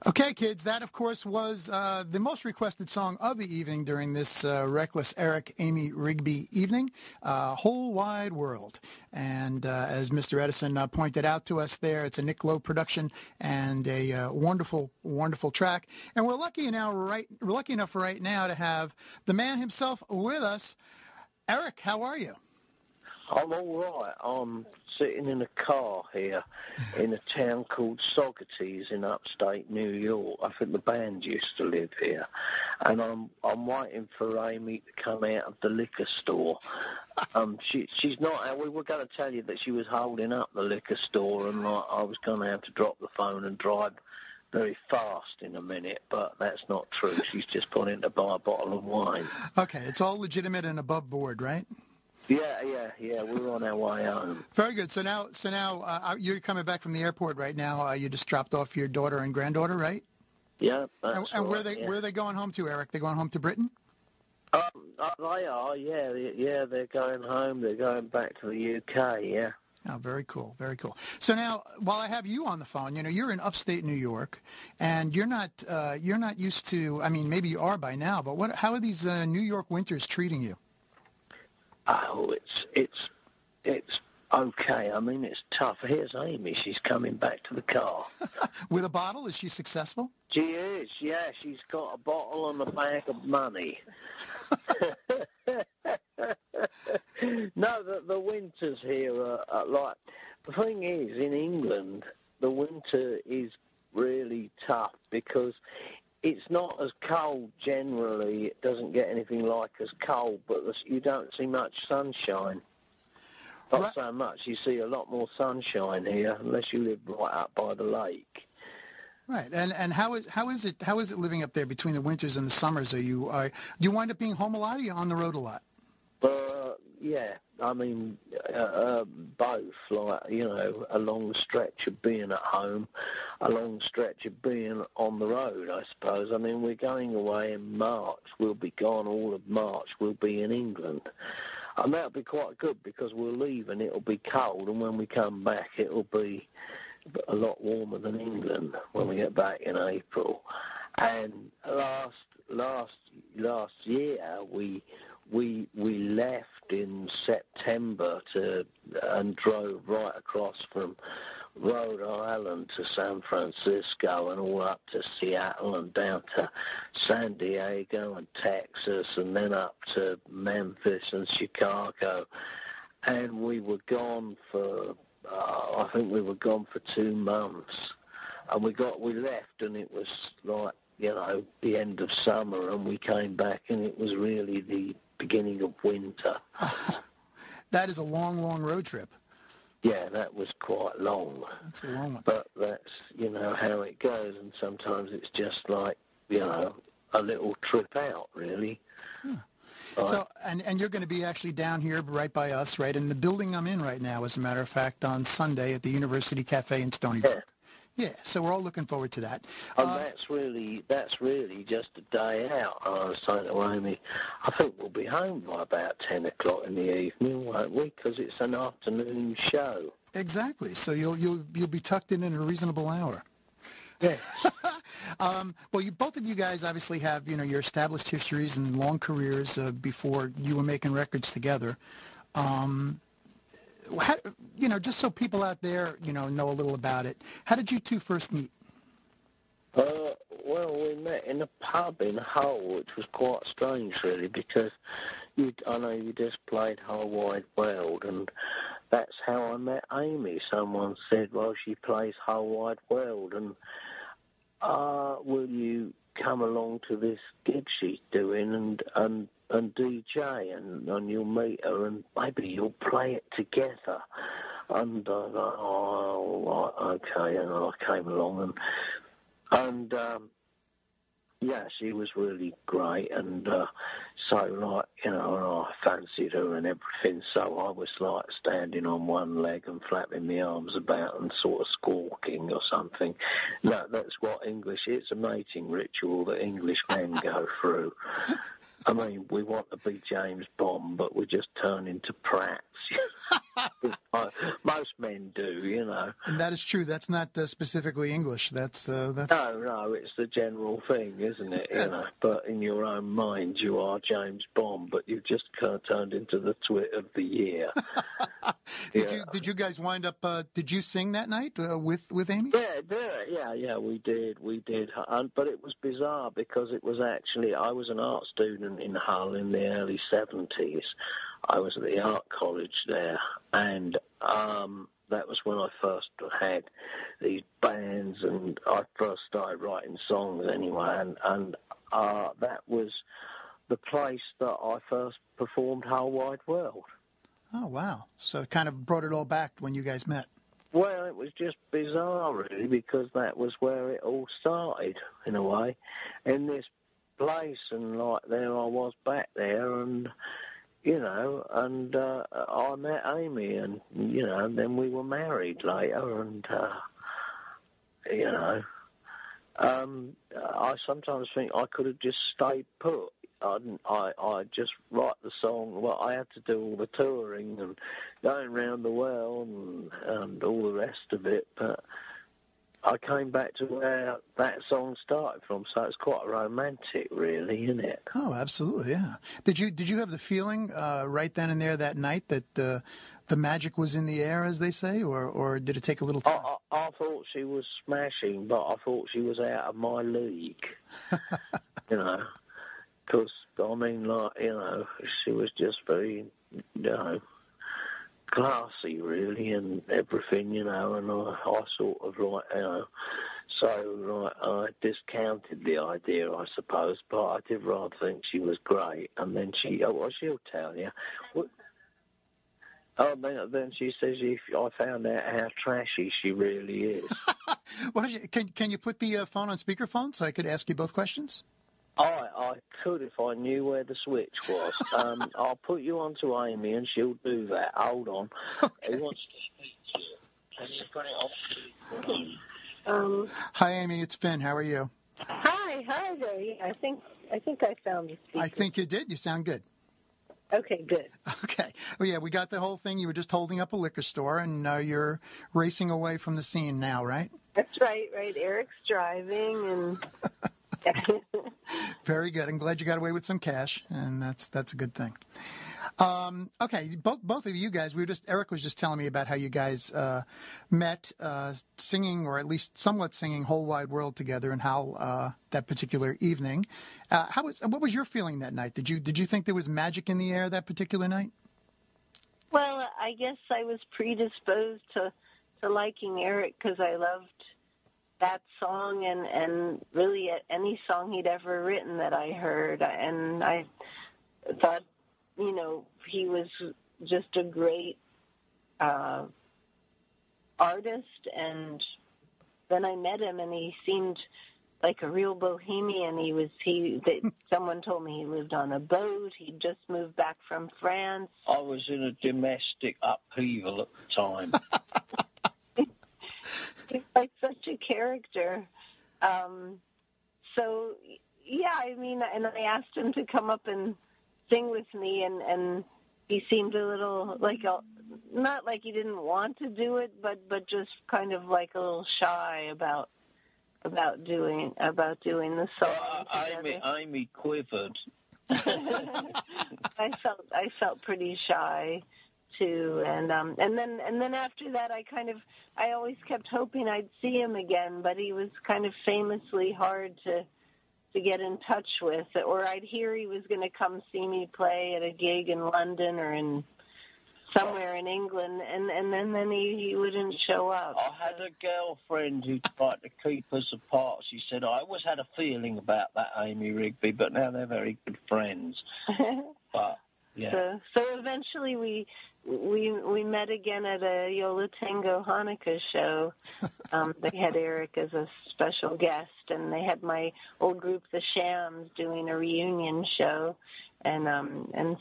Okay, kids, that, of course, was the most requested song of the evening during this Wreckless Eric, Amy, Rigby evening, Whole Wide World. And as Mr. Edison pointed out to us there, it's a Nick Lowe production and a wonderful, wonderful track. And we're lucky enough right now to have the man himself with us. Eric, how are you? I'm all right. I'm sitting in a car here in a town called Saugerties in upstate New York. I think the band used to live here. And I'm waiting for Amy to come out of the liquor store. She's not. We were going to tell you that she was holding up the liquor store, and I was going to have to drop the phone and drive very fast in a minute, but that's not true. She's just gone in to buy a bottle of wine. Okay, it's all legitimate and above board, right? Yeah. We're on our way home. Very good. So now, you're coming back from the airport right now. You just dropped off your daughter and granddaughter, right? Yeah. That's and right, where are they going home to, Eric? They're going home to Britain? They are. Yeah. They're going home. They're going back to the UK. Yeah. Oh, very cool, very cool. So now, while I have you on the phone, you're in upstate New York, and you're not used to. I mean, maybe you are by now, but how are these New York winters treating you? Oh, it's okay. I mean, it's tough. Here's Amy. She's coming back to the car. With a bottle? Is she successful? She is, yeah. She's got a bottle and a bag of money. No, the winters here are like... The thing is, in England, the winter is really tough because... It's not as cold generally. It doesn't get anything like as cold, but you don't see much sunshine. Not so much. You see a lot more sunshine here, unless you live right up by the lake. Right. And how is it living up there between the winters and the summers? Do you wind up being home a lot, or are you on the road a lot? Yeah. I mean, both, a long stretch of being at home, a long stretch of being on the road, I suppose. I mean, we're going away in March. We'll be gone all of March. We'll be in England. And that'll be quite good because we'll leave and it'll be cold, and when we come back, it'll be a lot warmer than England when we get back in April. And last year, we left in September and drove right across from Rhode Island to San Francisco and all up to Seattle and down to San Diego and Texas and then up to Memphis and Chicago. And we were gone for, I think we were gone for 2 months. And we left and it was like, the end of summer, and we came back and it was really the beginning of winter. That is a long, long road trip. Yeah, that was quite long. That's a long one. But that's, how it goes, and sometimes it's just like, a little trip out, really. Yeah. So, and you're going to be actually down here right by us, right, in the building I'm in right now, as a matter of fact, on Sunday at the University Cafe in Stony Brook. Yeah, so we're all looking forward to that. And that's really just a day out. I was saying to Amy, I think we'll be home by about 10 o'clock in the evening, won't we? Because it's an afternoon show. Exactly. So you'll be tucked in at a reasonable hour. Yeah. Well, both of you guys obviously have your established histories and long careers before you were making records together. Just so people out there, know a little about it. How did you two first meet? Well, we met in a pub in Hull, which was quite strange, really, because I know you just played Whole Wide World, and that's how I met Amy. Someone said, well, she plays Whole Wide World, and will you come along to this gig she's doing and DJ, and you'll meet her, and maybe you'll play it together. And I was like, oh, okay, and I came along, and yeah, she was really great, and so, and I fancied her and everything, so I was, standing on one leg and flapping my arms about and sort of squawking or something. No, that's what English is, a mating ritual that English men go through. I mean, we want to be James Bond, but we just turn into Pratts. Most men do, you know. And that is true. That's not specifically English. That's No, it's the general thing, isn't it? You know, but in your own mind, you are James Bond, but you've just kind of turned into the twit of the year. Did you guys wind up? Did you sing that night with Amy? Yeah, we did. But it was bizarre because it was actually, I was an art student in Hull in the early 70s. I was at the art college there, and that was when I first had these bands, and I first started writing songs anyway, and that was the place that I first performed Whole Wide World. Oh, wow. So it kind of brought it all back when you guys met. Well, it was just bizarre, really, because that was where it all started, in a way, in this place, and like there I was back there, and you know, and I met Amy, and you know, and then we were married later, and you know, I sometimes think I could have just stayed put. I just write the song. Well, I had to do all the touring and going around the world and all the rest of it. But I came back to where that song started from, so it's quite romantic, really, isn't it? Oh, absolutely, yeah. Did you have the feeling right then and there that night that the magic was in the air, as they say, or did it take a little time? I thought she was smashing, but I thought she was out of my league, you know. Because, I mean, like, you know, she was just very, you know, classy, really, and everything, you know, and I sort of, like, you know, so, like, I discounted the idea, I suppose, but I did rather think she was great, and then she'll tell you. Then she says, if I found out how trashy she really is. Can you put the phone on speakerphone so I could ask you both questions? I could if I knew where the switch was. I'll put you on to Amy and she'll do that. Hold on. Okay. He wants to speak to you. Can you put it on? Hi, Amy. It's Finn. How are you? Hi there. Yeah, I think I found the speaker. I think you did. You sound good. Okay, good. Okay. Well, yeah, we got the whole thing. You were just holding up a liquor store, and you're racing away from the scene now, right? That's right. Eric's driving, and... Very good. I'm glad you got away with some cash, and that's a good thing. Okay, both of you guys, Eric was just telling me about how you guys met singing, or at least somewhat singing, Whole Wide World together, and how that particular evening. What was your feeling that night? Did you think there was magic in the air that particular night? Well, I guess I was predisposed to liking Eric because I loved that song and really any song he'd ever written that I heard. And I thought, you know, he was just a great artist. And then I met him, and he seemed like a real bohemian. Someone told me he lived on a boat. He'd just moved back from France. I was in a domestic upheaval at the time. Like such a character. So, yeah, I mean, and I asked him to come up and sing with me, and he seemed a little like, not like he didn't want to do it, but just kind of like a little shy about doing the song. Amy quivered. I felt pretty shy too, and then after that, I always kept hoping I'd see him again, but he was kind of famously hard to get in touch with, or I'd hear he was going to come see me play at a gig in London or in somewhere in England, and then he wouldn't show up. I had a girlfriend who tried to keep us apart. She said, I always had a feeling about that Amy Rigby, but now they're very good friends. But yeah. So eventually we met again at a Yola Tango Hanukkah show. They had Eric as a special guest, and they had my old group, the Shams, doing a reunion show, and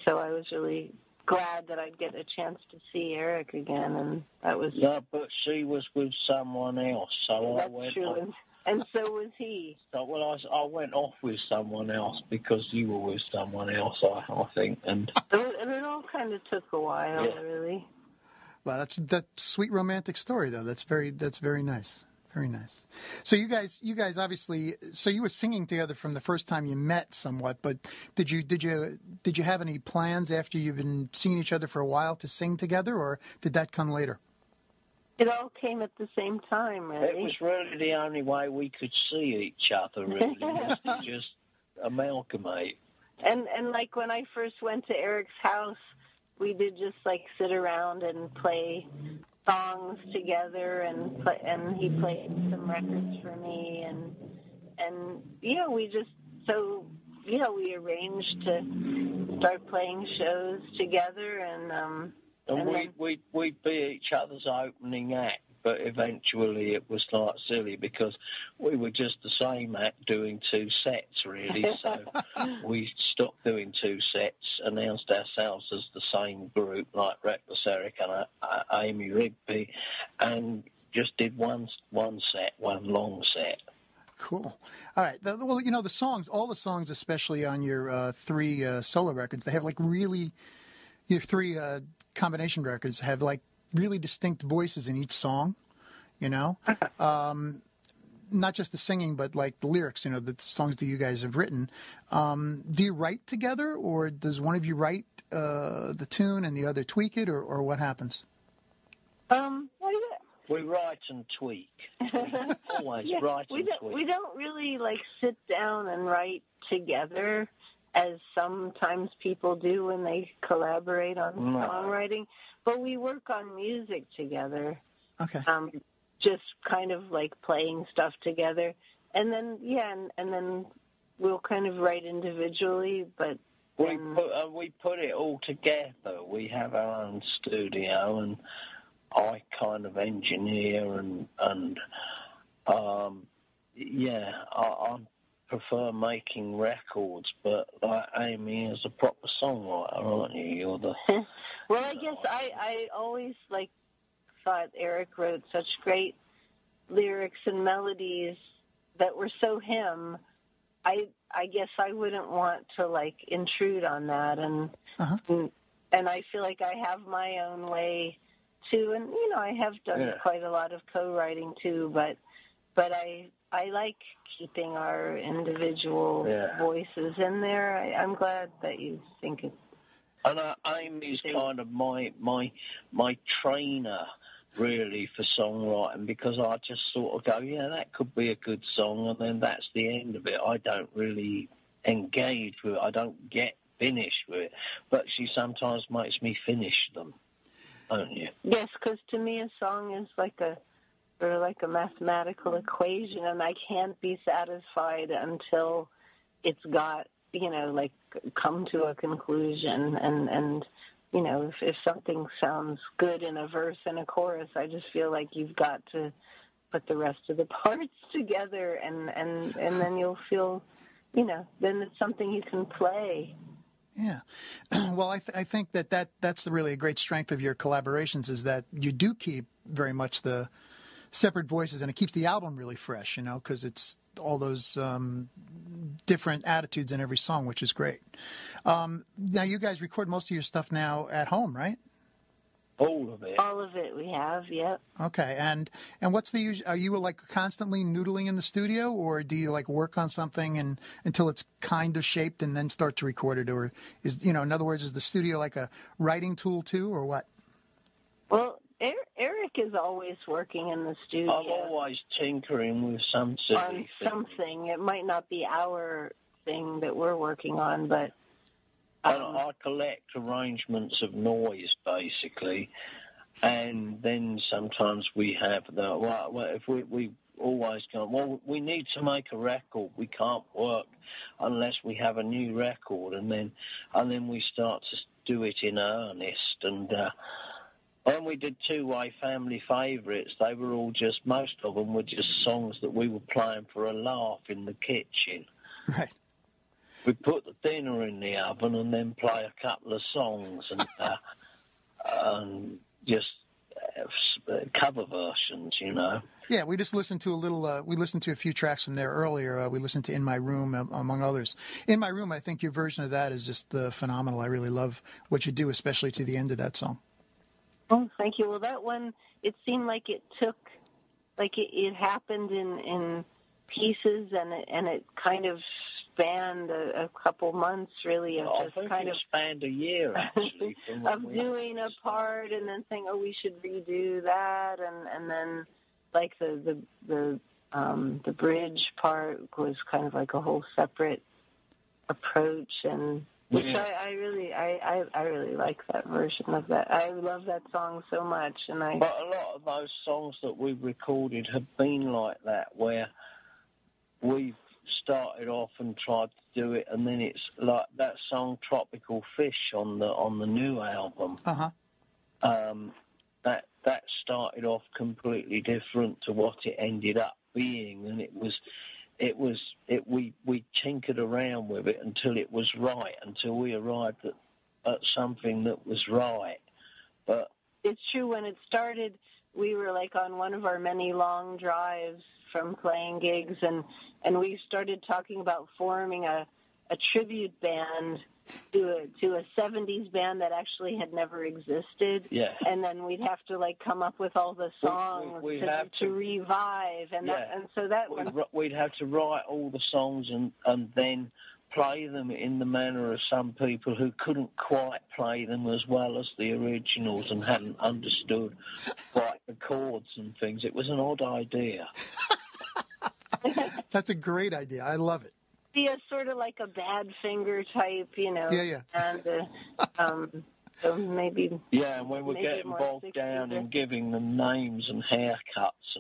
so I was really glad that I'd get a chance to see Eric again, and that was... Yeah, but she was with someone else, so That's true. And so was he. So, well, I went off with someone else because you were with someone else, I think. And it all kind of took a while, really. Well, that's sweet romantic story, though. That's very nice. Very nice. So you guys obviously, so you were singing together from the first time you met somewhat, but did you have any plans after you've been seeing each other for a while to sing together, or did that come later? It all came at the same time, really. It was really the only way we could see each other, really, was to just amalgamate. And like when I first went to Eric's house, we did just like sit around and play songs together, and he played some records for me, and we arranged to start playing shows together, and we'd be each other's opening act, but eventually it was like silly because we were just the same act doing two sets, really. So we stopped doing two sets, announced ourselves as the same group, like Wreckless, Eric and Amy Rigby, and just did one set, one long set. Cool. All right. Well, the songs, all the songs, especially on your three solo records, they have like really, your three combination records have like really distinct voices in each song, not just the singing, but like the lyrics, the songs that you guys have written. Do you write together, or does one of you write the tune and the other tweak it, or what happens? We write and tweak. We always write and tweak. We don't really like sit down and write together as sometimes people do when they collaborate on songwriting. But we work on music together. Okay. Just kind of like playing stuff together. And then, and then we'll kind of write individually, but we put it all together. We have our own studio, and I kind of engineer I prefer making records, but like Amy is a proper songwriter, aren't you? You're the well, I guess I always thought Eric wrote such great lyrics and melodies that were so him. I guess I wouldn't want to intrude on that, and I feel like I have my own way too, and I have done quite a lot of co-writing too, but I like keeping our individual voices in there. I'm glad that you think it. And Amy's kind of my trainer, really, for songwriting, because I just sort of go, that could be a good song, and then that's the end of it. I don't really engage with it. I don't get finished with it. But she sometimes makes me finish them, don't you? Yes, because to me a song is like a mathematical equation, and I can't be satisfied until it's got, come to a conclusion. And if something sounds good in a verse and a chorus, I just feel like you've got to put the rest of the parts together, and then you'll feel, then it's something you can play. Yeah. Well, I think that's really a great strength of your collaborations, is that you do keep very much the separate voices, and it keeps the album really fresh, because it's all those different attitudes in every song, which is great. Now, you guys record most of your stuff now at home, right? All of it. All of it we have, yep. Okay, and what's the usual? Are you constantly noodling in the studio, or do you work on something until it's kind of shaped and then start to record it, or is in other words, is the studio like a writing tool too, or what? Well, Eric is always working in the studio. I'm always tinkering with some silly something. It might not be our thing that we're working on, but I collect arrangements of noise, basically, and then sometimes we have if we always go, we need to make a record. We can't work unless we have a new record, and then we start to do it in earnest. And when we did Two-Way Family Favourites, they were all most of them were just songs that we were playing for a laugh in the kitchen. Right. We put the dinner in the oven and then play a couple of songs, and just cover versions, you know. Yeah, we just listened to we listened to a few tracks from there earlier. We listened to In My Room, among others. In My Room, I think your version of that is just phenomenal. I really love what you do, especially to the end of that song. Oh, thank you. Well, that one, it seemed like it happened in pieces, and it kind of spanned a couple months, really, of just kind of spanned a year, actually, of doing a part and then saying, oh, we should redo that, and then like the bridge part was kind of like a whole separate approach, and which I really like that version of that. I love that song so much, but a lot of those songs that we've recorded have been like that, where we've started off and tried to do it, and then it's like that song "Tropical Fish" on the new album. That started off completely different to what it ended up being, and we tinkered around with it until it was right, until we arrived at something that was right. But it's true, when it started, we were like on one of our many long drives from playing gigs, and we started talking about forming a tribute band to a 70s band that actually had never existed. Yeah. And then we'd have to like come up with all the songs to revive, and we'd have to write all the songs and then play them in the manner of some people who couldn't quite play them as well as the originals and hadn't understood quite the chords and things. It was an odd idea. That's a great idea. I love it. Yeah, sort of like a Badfinger type, you know. Yeah. And so maybe. Yeah, and when we're getting bogged down and giving them names and haircuts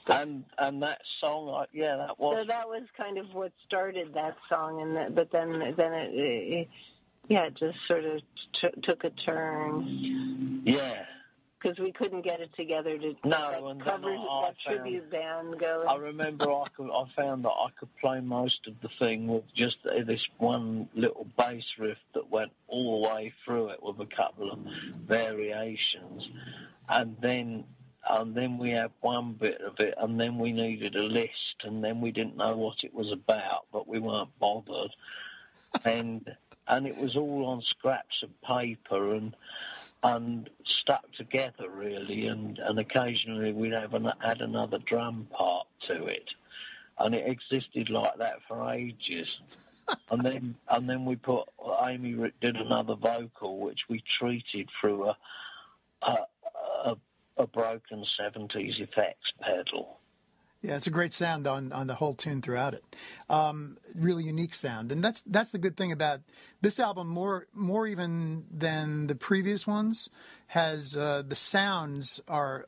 and that song, that was. So that was kind of what started that song, but then it just sort of took a turn. Yeah. Because we couldn't get it together to cover that tribute band going. I remember I found that I could play most of the thing with just this one little bass riff that went all the way through it with a couple of variations, and then we had one bit of it, and then we needed a list, and then we didn't know what it was about, but we weren't bothered, and it was all on scraps of paper and stuck together, really, and occasionally we'd add another drum part to it, and it existed like that for ages. and then we put Amy did another vocal, which we treated through a broken 70s effects pedal. Yeah, it's a great sound on the whole tune throughout it. Really unique sound, and that's the good thing about this album. More even than the previous ones, has the sounds are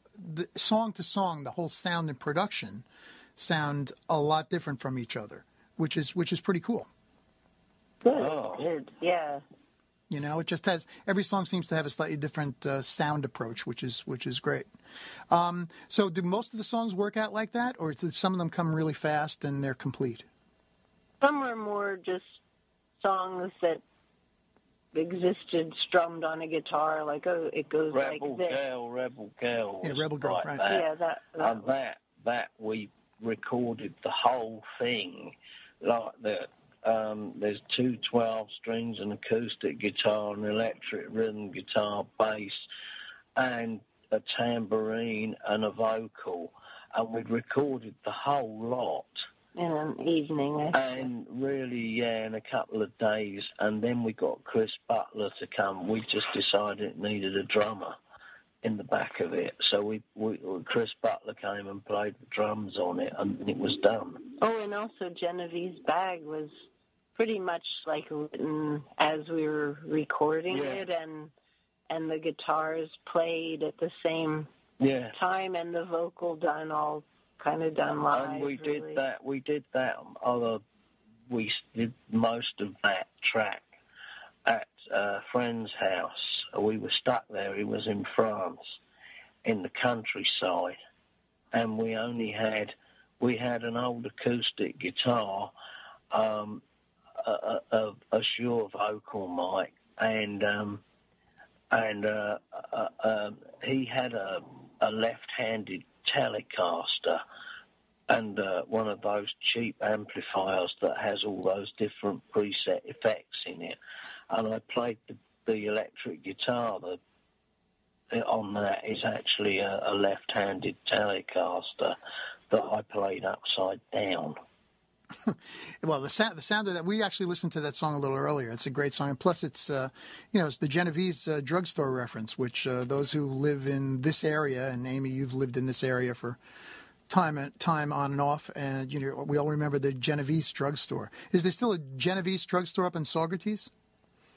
song to song. The whole sound and production sound a lot different from each other, which is pretty cool. Good, yeah. You know, it just has, every song seems to have a slightly different sound approach, which is great. So do most of the songs work out like that, or do some of them come really fast and they're complete? Some are more just songs that existed strummed on a guitar, like, it goes Rebel like this. Rebel Girl. Yeah, Rebel Girl, like right. That. Yeah, that we recorded the whole thing like that. There's two 12 strings, an acoustic guitar, an electric rhythm guitar, bass, and a tambourine and a vocal. And we'd recorded the whole lot. In an evening, I think. And really, in a couple of days. And then we got Chris Butler to come. We just decided it needed a drummer in the back of it. So Chris Butler came and played the drums on it, and it was done. Oh, and also Genevieve's Bag was pretty much like written as we were recording it, and the guitars played at the same time, and the vocal done live. And we did that. We did most of that track at a friend's house. We were stuck there. He was in France, in the countryside, and we had an old acoustic guitar, a Shure vocal mic, and and he had a left-handed Telecaster and one of those cheap amplifiers that has all those different preset effects in it. And I played the electric guitar on that is actually a left-handed Telecaster that I played upside down. Well, the sound of that, we actually listened to that song a little earlier. It's a great song. And plus, it's, it's the Genovese drugstore reference, which those who live in this area, and Amy, you've lived in this area for time on and off, and we all remember the Genovese drugstore. Is there still a Genovese drugstore up in Saugerties?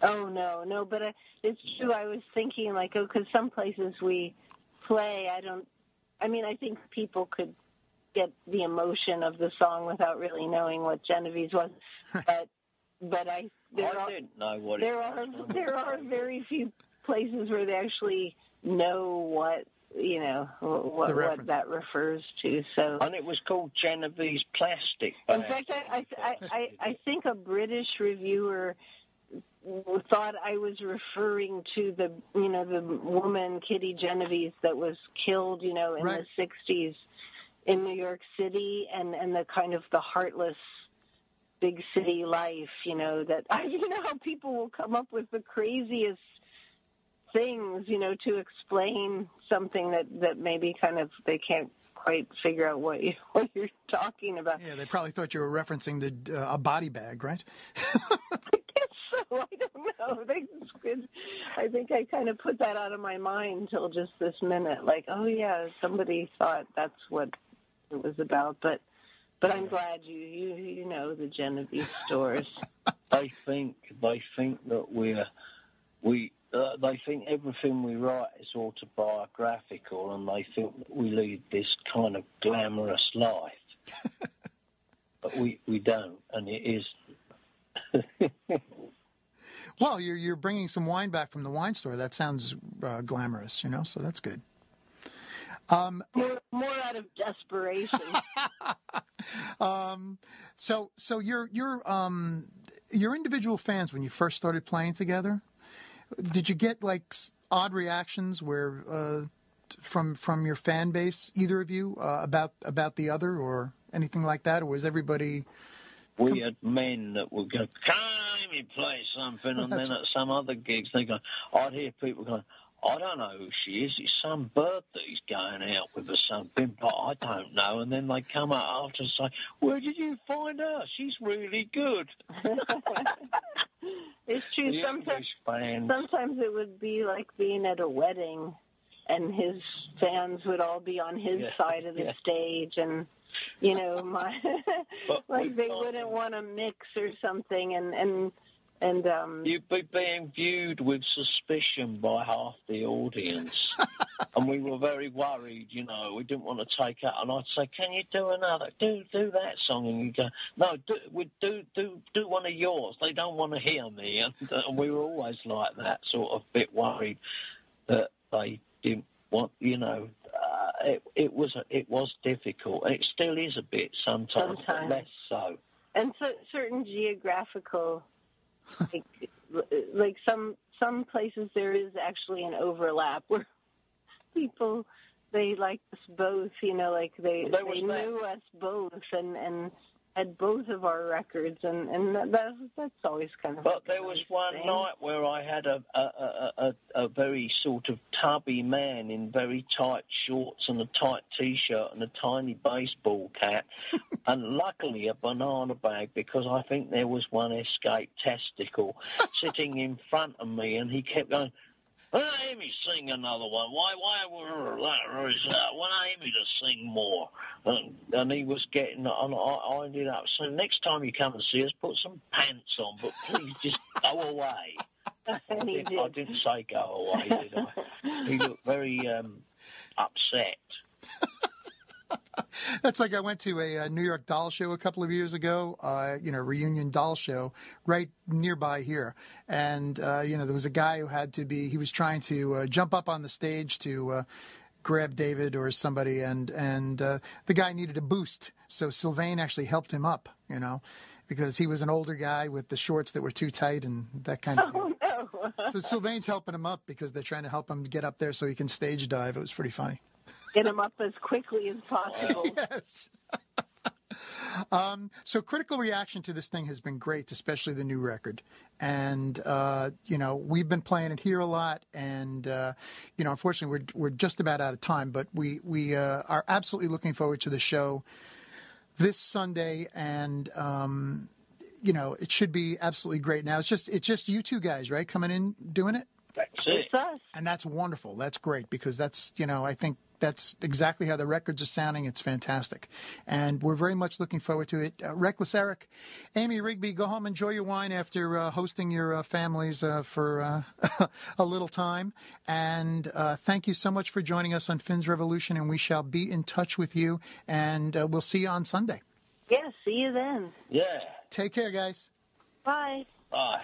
Oh, no, but it's true. I was thinking, because some places we play, I think people could get the emotion of the song without really knowing what Genovese was, but there are very few places where they actually know what that refers to. So, and it was called Genovese plastic. In fact, I think a British reviewer thought I was referring to the woman Kitty Genovese that was killed in the 60s in New York City, and the kind of the heartless big city life, that how people will come up with the craziest things, to explain something that maybe kind of they can't quite figure out what you're talking about. Yeah, they probably thought you were referencing a body bag, right? I don't know. I think I kind of put that out of my mind until just this minute. Oh yeah, somebody thought that's what it was about. But I'm glad you know the Genovese stores. They think that they think everything we write is autobiographical, and they think that we lead this kind of glamorous life. But we don't, and it is. Well, you're bringing some wine back from the wine store. That sounds glamorous, so that's good. More out of desperation. So your individual fans, when you first started playing together, did you get odd reactions where from your fan base, either of you, about the other or anything like that, or was everybody? We had men that would go, "Come, me play something," and then at some other gigs, I'd hear people going, "I don't know who she is. It's some bird that he's going out with or something, but I don't know." And then they come out after and say, "Where did you find her? She's really good." It's true. Sometimes it would be like being at a wedding, and his fans would all be on his side of the stage, and they wouldn't want to mix or something, and you'd be being viewed with suspicion by half the audience. And we were very worried, we didn't want to take out. And I'd say, "Can you do another? Do that song." And you go, "No, do one of yours. They don't want to hear me." And we were always like that, sort of bit worried that they didn't want, it was difficult. It still is a bit sometimes. But less so. And so certain geographical, like some places there is actually an overlap where people, they like us both, they knew us both and had both of our records, and that's always kind of. But there was one night where I had a very sort of tubby man in very tight shorts and a tight T-shirt and a tiny baseball cap, and luckily a banana bag, because I think there was one escaped testicle sitting in front of me, and he kept going, "Let Amy sing another one. Why want Amy to sing more?" And he was getting, and I ended up saying, "Next time you come and see us, put some pants on, but please just go away." I didn't say go away, did I? He looked very upset. That's like I went to a New York doll show a couple of years ago, reunion doll show right nearby here. And, there was a guy who he was trying to jump up on the stage to grab David or somebody, and the guy needed a boost. So Sylvain actually helped him up, because he was an older guy with the shorts that were too tight and that kind of thing. Oh, no. know. So Sylvain's helping him up because they're trying to help him get up there so he can stage dive. It was pretty funny. Get him up as quickly as possible. Yes. So critical reaction to this thing has been great, especially the new record. And, we've been playing it here a lot. And, unfortunately, we're just about out of time. But we are absolutely looking forward to the show this Sunday. And, it should be absolutely great. Now, it's just you two guys, right, coming in doing it? That's it. It's us. And that's wonderful. That's great because that's, I think that's exactly how the records are sounding. It's fantastic. And we're very much looking forward to it. Wreckless Eric, Amy Rigby, go home, enjoy your wine after hosting your families for a little time. And thank you so much for joining us on Finn's Revolution. And we shall be in touch with you. And we'll see you on Sunday. Yeah, see you then. Yeah. Take care, guys. Bye. Bye.